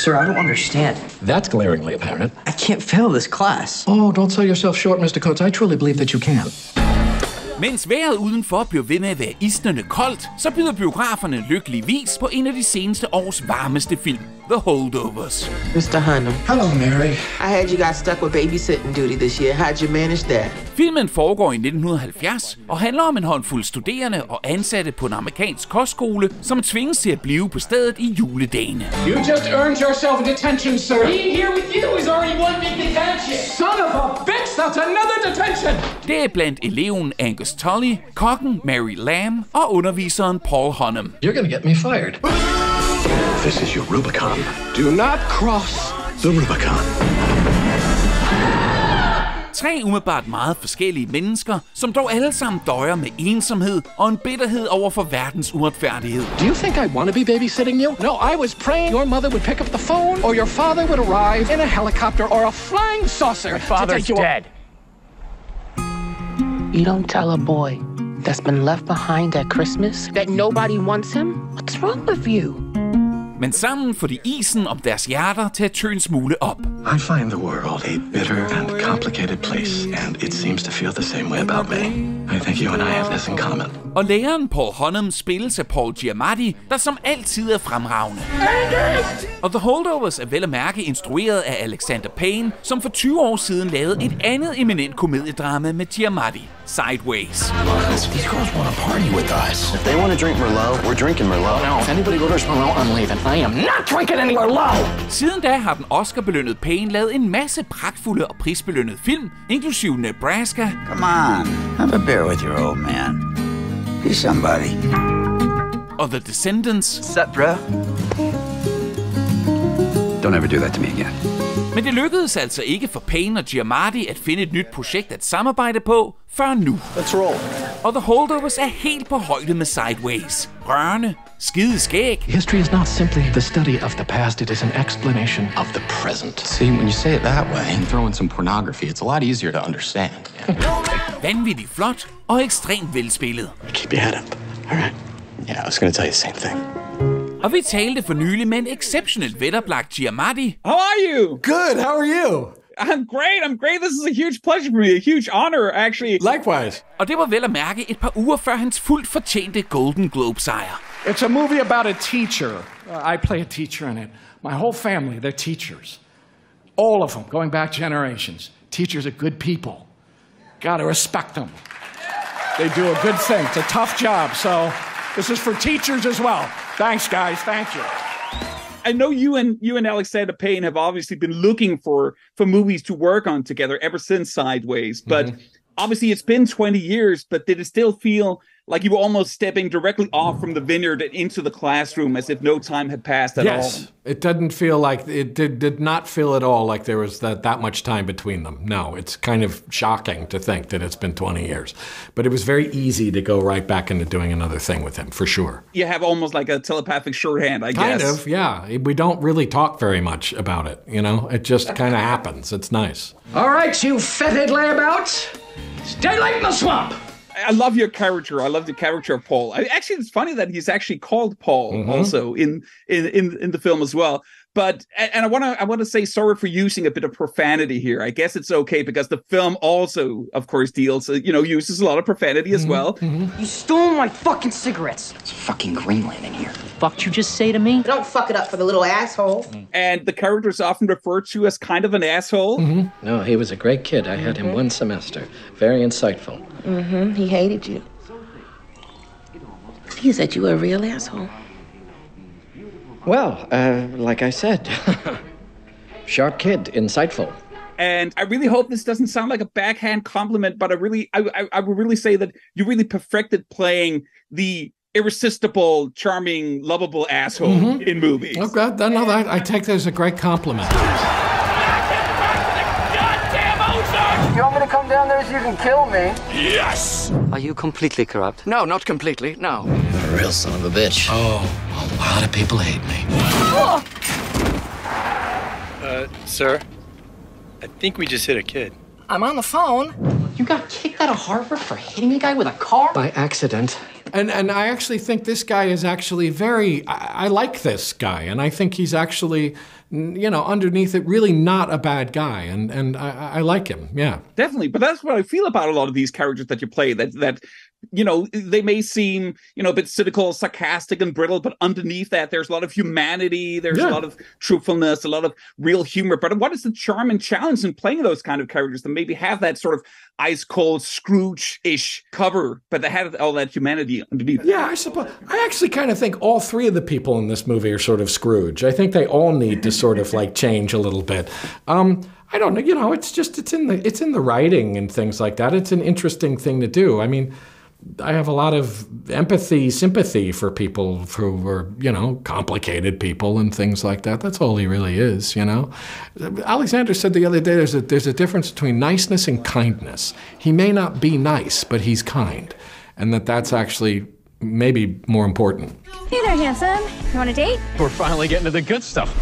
Sir, I don't understand. That's glaringly apparent. I can't fail this class. Oh, don't sell yourself short, Mr. Coates. I truly believe that you can. Mens vejret udenfor bliver ved med at være isnende koldt, så byder biograferne lykkeligvis på en af de seneste års varmeste film, The Holdovers. Mr. Hunham. Hello, Mary. I heard you got stuck with babysitting duty this year. How'd you manage that? Filmen foregår i 1970 og handler om en håndfuld studerende og ansatte på en amerikansk kostskole, som tvinges til at blive på stedet i juledagene. You just earned yourself detention, sir. Being here with you is already one big detention. Son of a bitch, that's another detention. Det er blandt eleven Angus Tully, kokken Mary Lamb og underviseren Paul Hunham. You're gonna get me fired. This is your Rubicon. Do not cross the Rubicon. Tre umiddelbart meget forskellige mennesker, som dog alle sammen døjer med ensomhed og en bitterhed over for verdens uretfærdighed. Do you think I want to be babysitting you? No, I was praying your mother would pick up the phone, or your father would arrive in a helicopter or a flying saucer. My father's dead. You don't tell a boy that's been left behind at Christmas that nobody wants him? What's wrong with you? Men sammen får de isen om deres hjerter til at tø en smule op. I find the world a bitter and complicated place, and it seems to feel the same way about me. I think you and I have this in common. Og læreren Paul Hunham spilles af Paul Giamatti, der som altid er fremragende. Og The Holdovers er vel at mærke instrueret af Alexander Payne, som for 20 år siden lavede et andet eminent komediedrama med Giamatti, Sideways. These girls want to party with us. If they want to drink Merlot, we're drinking Merlot. No, if anybody orders Merlot, I'm leaving. I am not drinking any Merlot! Siden da har den Oscar-belønnede Payne lavet en masse pragtfulde og prisbelønnede film, inklusive Nebraska. Come on, have a beer with your old man. Be somebody. Og The Descendants. What's up, bro? Don't ever do that to me again. Men det lykkedes altså ikke for Payne og Giamatti at finde et nyt projekt at samarbejde på, før nu. Let's roll. Og The Holdovers er helt på højde med Sideways. Rørende, skideskæg. History is not simply the study of the past, it is an explanation of the present. See, when you say it that way and throw in some pornography, it's a lot easier to understand. Vanvittigt flot og ekstremt velspillet. Keep your head up. All right. Yeah, I was going to tell you the same thing. Og vi talte for nylig med en exceptionelt veloplagt Giamatti. How are you? Good, how are you? I'm great. This is a huge pleasure for me, a huge honor, actually. Likewise. Og det var vel at mærke et par uger før hans fuldt fortjente Golden Globe-sejr. It's a movie about a teacher. I play a teacher in it. My whole family, they're teachers. All of them, going back generations. Teachers are good people. Gotta respect them. They do a good thing. It's a tough job, so this is for teachers as well. Thanks, guys. Thank you. I know you and Alexander Payne have obviously been looking for movies to work on together ever since Sideways, but obviously it's been 20 years, but did it still feel like you were almost stepping directly off from the vineyard and into the classroom as if no time had passed at all? Yes, it didn't feel like, it did not feel at all like there was that much time between them. No, it's kind of shocking to think that it's been 20 years. But it was very easy to go right back into doing another thing with him, for sure. You have almost like a telepathic shorthand, I guess. Kind of, yeah. We don't really talk very much about it, you know? It just kind of happens. It's nice. All right, you fetid layabouts. Stay like in the swamp. I love your character. I love the character of Paul. Actually, it's funny that he's actually called Paul also in the film as well. But and I want to say sorry for using a bit of profanity here. I guess it's okay because the film also, of course, uses a lot of profanity as well. You stole my fucking cigarettes. It's fucking Greenland in here. Fuck'd you just say to me? Don't fuck it up for the little asshole. And the character is often referred to as kind of an asshole. No, he was a great kid. I had him one semester. Very insightful. He hated you. He said you were a real asshole. Well, like I said, sharp kid, insightful. And I really hope this doesn't sound like a backhand compliment, but I would really say that you really perfected playing the irresistible, charming, lovable asshole in movies. Oh, God, no, I take that as a great compliment. You want me to come down there so you can kill me? Yes! Are you completely corrupt? No, not completely, no. You're a real son of a bitch. Oh, a lot of people hate me. Sir, I think we just hit a kid. I'm on the phone. You got kicked out of Harvard for hitting a guy with a car? By accident. And I actually think this guy is actually I like this guy, and I think he's actually, underneath it, really not a bad guy, and I like him, yeah. Definitely, but that's what I feel about a lot of these characters that you play, that they may seem, a bit cynical, sarcastic, and brittle, but underneath that, there's a lot of humanity, there's a lot of truthfulness, a lot of real humor. But what is the charm and challenge in playing those kind of characters that maybe have that sort of ice-cold Scrooge-ish cover, but they have all that humanity underneath? Yeah, I suppose. I actually kind of think all three of the people in this movie are sort of Scrooge. I think they all need to sort of change a little bit. I don't know, it's in the writing and things like that. It's an interesting thing to do. I mean, I have a lot of sympathy for people who are, complicated people and things like that. That's all he really is, Alexander said the other day there's a difference between niceness and kindness. He may not be nice, but he's kind. And that's actually maybe more important. Hey there, handsome. You want a date? We're finally getting to the good stuff.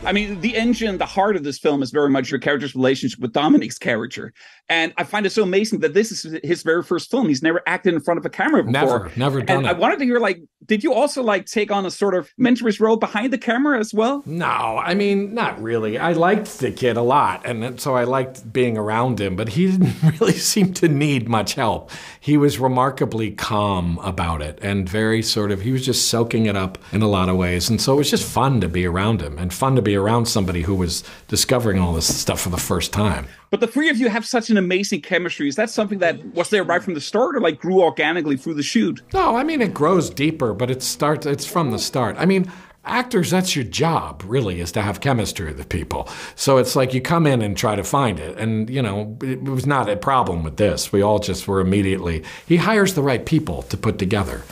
I mean, the engine, the heart of this film is very much your character's relationship with Dominic's character. And I find it so amazing that this is his very first film. He's never acted in front of a camera before. Never done it. I wanted to hear, did you also take on a sort of mentor's role behind the camera as well? No, I mean, not really. I liked the kid a lot, and so I liked being around him, but he didn't really seem to need much help. He was remarkably calm about it and very he was just soaking it up in a lot of ways. And so it was just fun to be around him and fun to be around somebody who was discovering all this stuff for the first time. But the three of you have such an amazing chemistry. Is that something that was there right from the start or grew organically through the shoot? No, I mean, it grows deeper, but it's from the start. I mean, actors, that's your job, really, is to have chemistry with people. So it's you come in and try to find it. And, it was not a problem with this. We all just were immediately, he hires the right people to put together.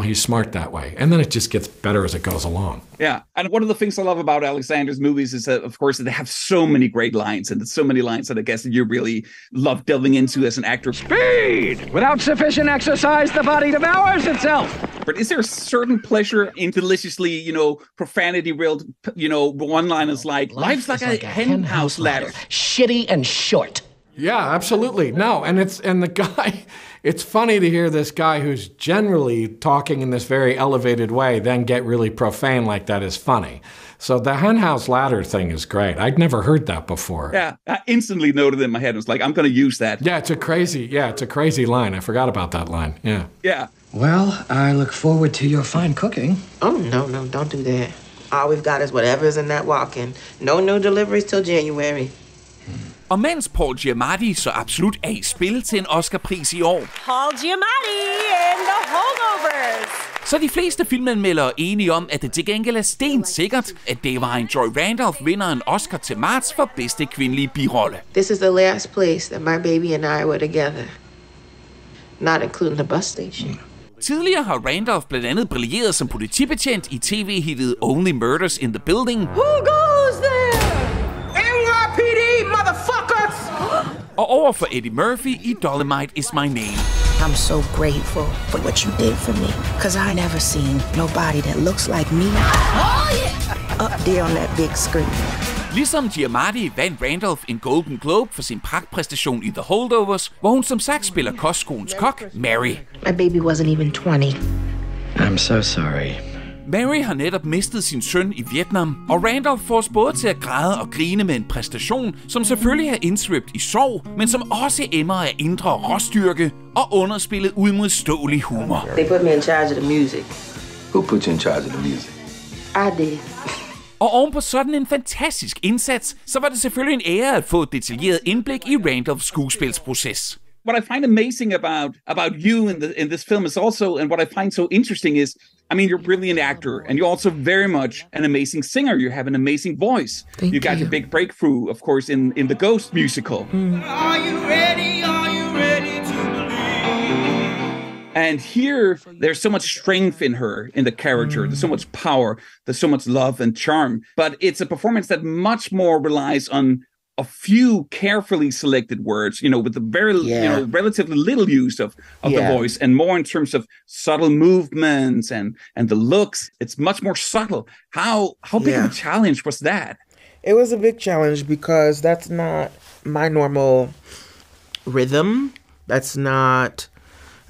He's smart that way. And then it just gets better as it goes along. Yeah. And one of the things I love about Alexander's movies is that, of course, they have so many great lines, and so many lines that I guess you really love delving into as an actor. Speed! Without sufficient exercise, the body devours itself. But is there a certain pleasure in deliciously, profanity-rilled, one-liners life's like a hen house ladder. Shitty and short. Yeah, absolutely. No, and the guy, it's funny to hear this guy who's generally talking in this very elevated way then get really profane like that is funny. So the henhouse ladder thing is great. I'd never heard that before. Yeah, I instantly noted in my head. I was I'm going to use that. Yeah, it's a crazy line. I forgot about that line. Yeah. Yeah. Well, I look forward to your fine cooking. Oh, no, don't do that. All we've got is whatever's in that walk-in. No new deliveries till January. Og mens Paul Giamatti så absolut er i spil til en Oscar-pris i år, Paul Giamatti and the Holdovers. Så er de fleste filmanmeldere enige om, at det til gengæld er stensikkert, at Dame Joy Randolph vinder en Oscar til marts for bedste kvindelige birolle. This is the last place that my baby and I were together. Not including the bus station. Tidligere har Randolph blandt andet brilleret som politibetjent i tv-hittet Only Murders in the Building. Who goes there? NYPD, motherfuckers! Og over for Eddie Murphy i Dolomite Is My Name. I'm so grateful for what you did for me, because I never seen nobody that looks like me up there on that big screen. Ligesom Giamatti vandt Randolph en Golden Globe for sin pragtpræstation i The Holdovers, hvor hun som sagt spiller kostskolens kok, Mary. My baby wasn't even 20. I'm so sorry. Mary har netop mistet sin søn i Vietnam, og Randolph får os både til at græde og grine med en præstation, som selvfølgelig er indsvøbt i sorg, men som også emmer af indre råstyrke og underspillet uimodståelig humor. They put me in charge of the music. Who put you in charge of the music? I did. Og oven på sådan en fantastisk indsats, så var det selvfølgelig en ære at få et detaljeret indblik i Randolphs skuespilsproces. What I find amazing about you in this film is also, and what I find so interesting is, I mean, you're a brilliant actor, and you're also very much an amazing singer. You have an amazing voice. Thank you. You got your big breakthrough, of course, in the Ghost musical. Are you ready? Are you ready to believe? And here, there's so much strength in her, in the character. There's so much power. There's so much love and charm. But it's a performance that much more relies on a few carefully selected words, with the very, relatively little use of the voice, and more in terms of subtle movements and the looks. It's much more subtle. How big of a challenge was that? It was a big challenge because that's not my normal rhythm. That's not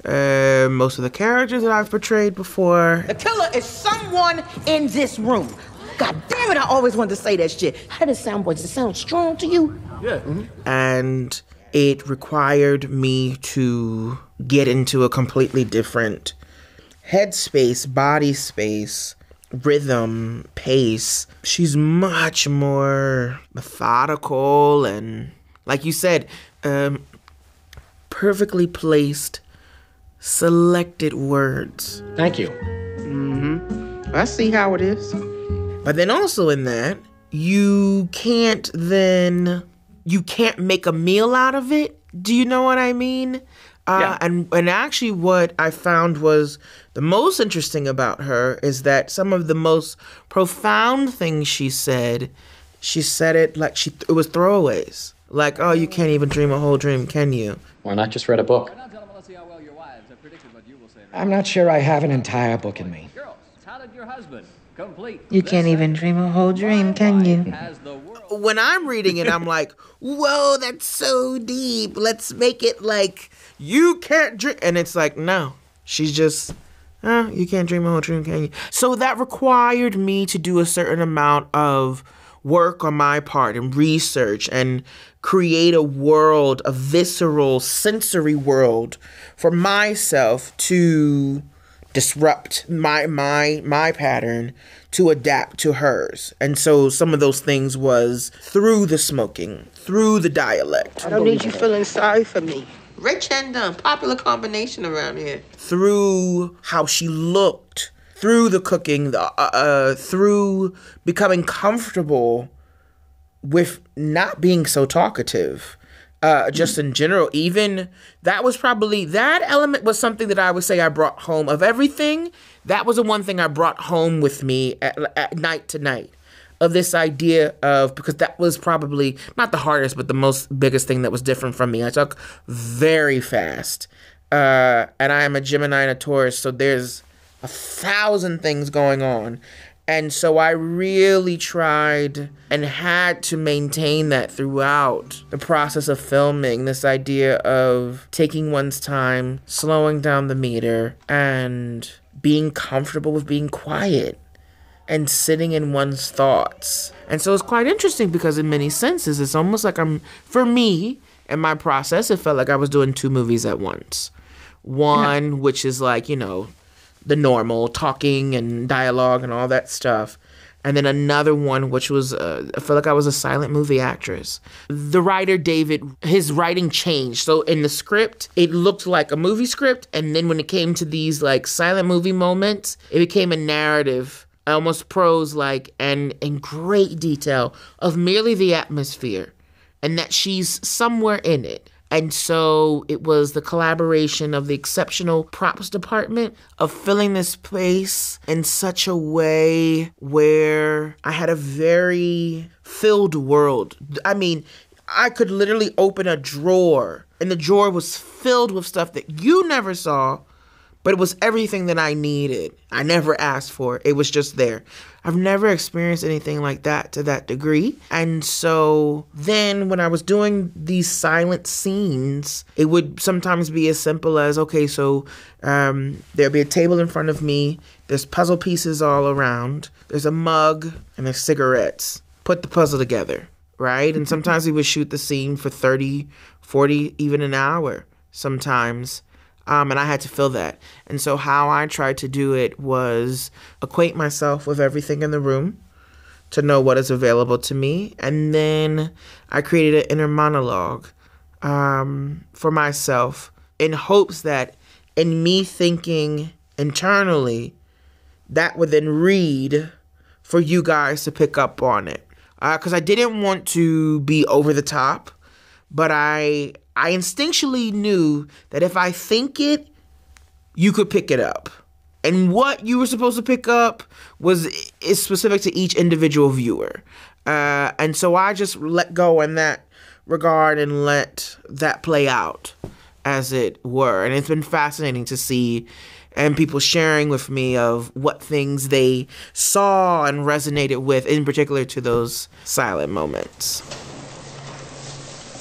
most of the characters that I've portrayed before. The killer is someone in this room. God damn it, I always wanted to say that shit. How does it sound, boy? Does it sound strong to you? Yeah. Mm-hmm. And it required me to get into a completely different headspace, body space, rhythm, pace. She's much more methodical and, like you said, perfectly placed, selected words. Thank you. Mm-hmm. I see how it is. But then also in that, you can't make a meal out of it. Do you know what I mean? Yeah. And actually what I found was the most interesting about her is that some of the most profound things she said it like it was throwaways. Like, oh, you can't even dream a whole dream, can you? Why not just read a book? I'm not sure I have an entire book in me. You can't even dream a whole dream, can you? When I'm reading it, I'm like, whoa, that's so deep. Let's make it like, you can't dream. And it's like, no, she's just, you can't dream a whole dream, can you? So that required me to do a certain amount of work on my part and research and create a world, a visceral, sensory world for myself to disrupt my pattern to adapt to hers. And so some of those things was through the smoking, through the dialect. I don't need you feeling sorry for me. Rich and popular combination around here. Through how she looked, through the cooking, through becoming comfortable with not being so talkative. Just in general, even that element was something that I would say I brought home. Of everything, that was the one thing I brought home with me at night to night, of this idea of, because that was probably not the hardest, but the biggest thing that was different from me. I talk very fast, and I am a Gemini and a Taurus, so there's 1,000 things going on. And so I really tried and had to maintain that throughout the process of filming, this idea of taking one's time, slowing down the meter, and being comfortable with being quiet and sitting in one's thoughts. And so it's quite interesting because in many senses, it's almost like for me, in my process, it felt like I was doing 2 movies at once. One, which is like, the normal talking and dialogue and all that stuff. And then another one, which was, I feel like I was a silent movie actress. The writer, David, his writing changed. So in the script, it looked like a movie script. And then when it came to these like silent movie moments, it became a narrative, almost prose-like, and in great detail of merely the atmosphere and that she's somewhere in it. And so it was the collaboration of the exceptional props department of filling this place in such a way where I had a very filled world. I mean, I could literally open a drawer and the drawer was filled with stuff that you never saw, but it was everything that I needed. I never asked for it. It was just there. I've never experienced anything like that to that degree. And so then when I was doing these silent scenes, it would sometimes be as simple as, okay, so there'll be a table in front of me. There's puzzle pieces all around. There's a mug and there's cigarettes. Put the puzzle together, right? And sometimes we would shoot the scene for 30, 40, even an hour sometimes. And I had to fill that. And so how I tried to do it was acquaint myself with everything in the room to know what is available to me. And then I created an inner monologue for myself in hopes that in me thinking internally, that would then read for you guys to pick up on it. Because I didn't want to be over the top, but I instinctually knew that if I think it, you could pick it up. And what you were supposed to pick up is specific to each individual viewer. And so I just let go in that regard and let that play out, as it were. And it's been fascinating to see and people sharing with me of what things they saw and resonated with, in particular to those silent moments.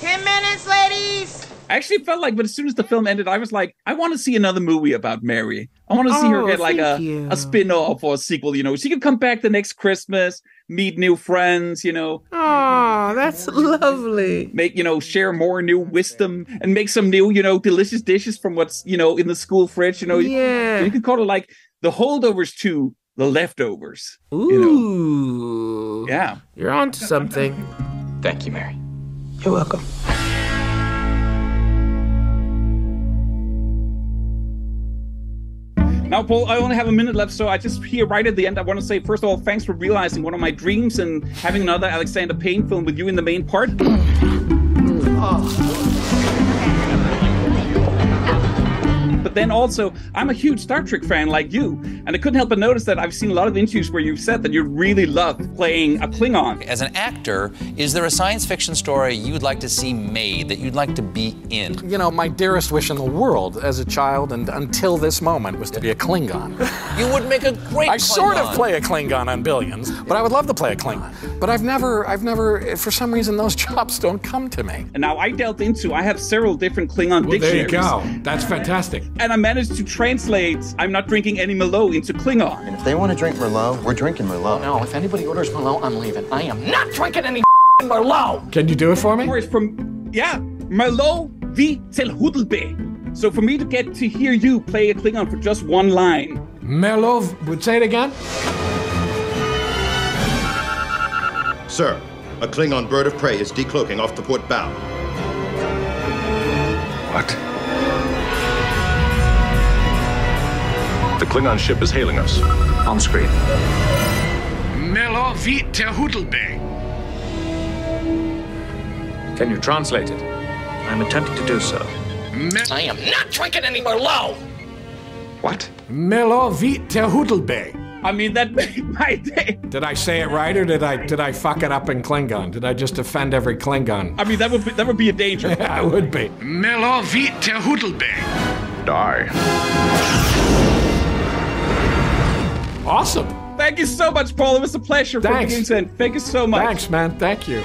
10 minutes, ladies. please. I actually felt like, but as soon as the film ended, I was like, I want to see another movie about Mary. I want to see her get like a spin-off or a sequel, you know. She can come back the next Christmas, meet new friends, you know. Oh, that's lovely. Make, you know, share more new wisdom and make some new, you know, delicious dishes from what's, you know, in the school fridge, you know. Yeah. You could call it like the holdovers to the leftovers. Ooh. You know? Yeah. You're onto something. Thank you, Mary. You're welcome. Now, Paul, I only have a minute left, so I just here right at the end, I want to say, first of all, thanks for realizing one of my dreams and having another Alexander Payne film with you in the main part. But then also, I'm a huge Star Trek fan like you, and I couldn't help but notice that I've seen a lot of interviews where you've said that you really love playing a Klingon. As an actor, is there a science fiction story you'd like to see made that you'd like to be in? You know, my dearest wish in the world as a child and until this moment was to be a Klingon. You would make a great Klingon. I sort of play a Klingon on Billions, but I would love to play a Klingon. But I've never, for some reason, those jobs don't come to me. And now I have several different Klingon dictionaries. There you go. That's fantastic. And I managed to translate I'm not drinking any Merlot into Klingon. And if they want to drink Merlot, we're drinking Merlot. No, if anybody orders Merlot, I'm leaving. I am not drinking any Merlot. Can you do it for me? It's from, Merlot vi til Hodelbe. So for me to get to hear you play a Klingon for just one line. Merlot, would say it again? Sir, a Klingon bird of prey is decloaking off the port bow. What? The Klingon ship is hailing us. On screen. Merlot vite ter Hodelbe. Can you translate it? I'm attempting to do so. I am not drinking any Merlot. What? Merlot vite ter Hodelbe. I mean, that made my day. Did I say it right, or did I fuck it up in Klingon? Did I just offend every Klingon? I mean, that would be a danger. Yeah, it would be. Merlot vite ter Hodelbe. Die. Awesome. Thank you so much, Paul. It was a pleasure. Thanks. Thank you so much. Thanks, man. Thank you.